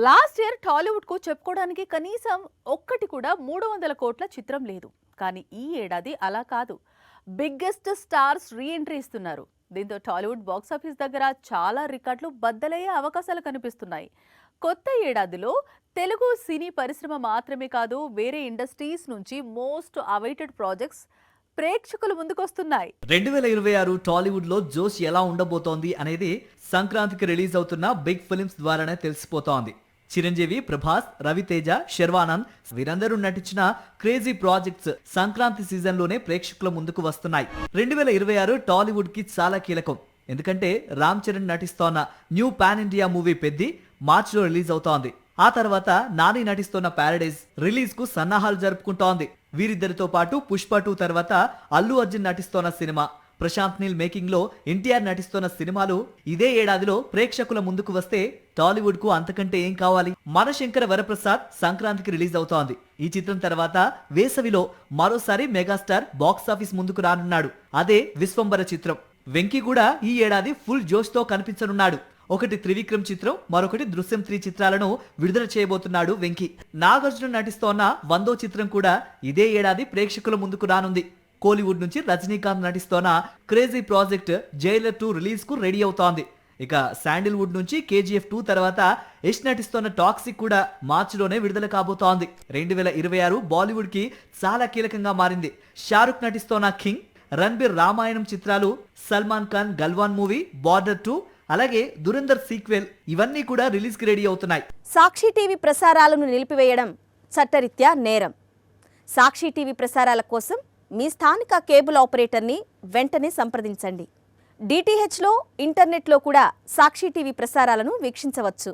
Last year Tollywood కు చెప్పుకోవడానికి కనీసం ఒక్కటి కూడా 300 కోట్ల చిత్రం లేదు. కానీ ఈ ఏడాది అలా కాదు. బిగ్గెస్ట్ స్టార్స్ రీ ఎంట్రీ ఇస్తున్నారు. దీంతో టాలీవుడ్ బాక్స్ ఆఫీస్ దగ్గర చాలా రికార్డులు బద్దలయ్యే అవకాశాలు కనిపిస్తున్నాయి. కొత్త ఏడాదిలో తెలుగు సినీ పరిశ్రమ మాత్రమే కాదు, వేరే ఇండస్ట్రీస్ నుంచి మోస్ట్ అవైటెడ్ ప్రాజెక్ట్స్ ప్రేక్షకుల ముందుకొస్తున్నాయి. 2026 టాలీవుడ్ లో జోష్ ఎలా ఉండబోతోంది అనేది సంక్రాంతికి రిలీజ్ అవుతున్న బిగ్ ఫిల్మ్స్ ద్వారానే తెలిసిపోతోంది. చిరంజీవి, ప్రభాస్, రవితేజ, శర్వానంద్ వీరందరూ నటించిన క్రేజీ ప్రాజెక్ట్స్ సంక్రాంతి సీజన్ లోనే ప్రేక్షకుల ముందుకు వస్తున్నాయి. 2026 టాలీవుడ్ కి చాలా కీలకం. ఎందుకంటే రామ్ చరణ్ నటిస్తోన్న new pan India movie Peddi మార్చిలో రిలీజ్ అవుతోంది. ఆ తర్వాత నాని నటిస్తున్న ప్యారడైజ్ రిలీజ్ కు సన్నాహాలు జరుపుకుంటోంది. వీరిద్దరితో పాటు పుష్ప 2 తర్వాత అల్లు అర్జున్ నటిస్తోన్న సినిమా, ప్రశాంత్ నీల్ మేకింగ్ లో ఎన్టీఆర్ నటిస్తున్న సినిమాలు ఇదే ఏడాదిలో ప్రేక్షకుల ముందుకు వస్తే టాలీవుడ్ కు అంతకంటే ఏం కావాలి? మనశంకర వరప్రసాద్ సంక్రాంతికి రిలీజ్ అవుతోంది. ఈ చిత్రం తర్వాత వేసవిలో మరోసారి మెగాస్టార్ బాక్స్ ఆఫీస్ ముందుకు రానున్నాడు. అదే విశ్వంబర చిత్రం. వెంకీ కూడా ఈ ఏడాది ఫుల్ జోష్ తో కనిపించనున్నాడు. ఒకటి త్రివిక్రమ్ చిత్రం, మరొకటి దృశ్యం 3 చిత్రాలను విడుదల చేయబోతున్నాడు వెంకీ. నాగార్జున నటిస్తోన్న 100వ చిత్రం కూడా ఇదే ఏడాది ప్రేక్షకుల ముందుకు రానుంది. కోలీవుడ్ నుంచి రజనీకాంత్ నటిస్తోన్న క్రేజీ ప్రాజెక్ట్ జైలర్ 2 రిలీజ్ కు రెడీ అవుతోంది. ఇక శాండిల్వుడ్ నుంచి KGF 2 తర్వాత యష్ నటిస్తోన్న టాక్సిక్ కూడా మార్చిలోనే విడుదల కాబోతోంది. 2026 బాలీవుడ్ కి చాలా కీలకంగా మారింది. షారుఖ్ నటిస్తోన్న కింగ్, రణబీర్ రామాయణం చిత్రాలు, సల్మాన్ ఖాన్ గల్వాన్ మూవీ, బార్డర్ 2, అలాగే దురంధర్ సీక్వెల్ ఇవన్నీ కూడా రిలీజ్ కి రెడీ అవుతున్నాయి. సాక్షి టీవీ ప్రసారాలను నిలిపివేయడం చట్టరీత్యా నేరం. సాక్షి టీవీ ప్రసారాల కోసం మీ స్థానిక కేబుల్ ఆపరేటర్ని వెంటనే సంప్రదించండి. DTHలో, ఇంటర్నెట్లో కూడా సాక్షి టీవీ ప్రసారాలను వీక్షించవచ్చు.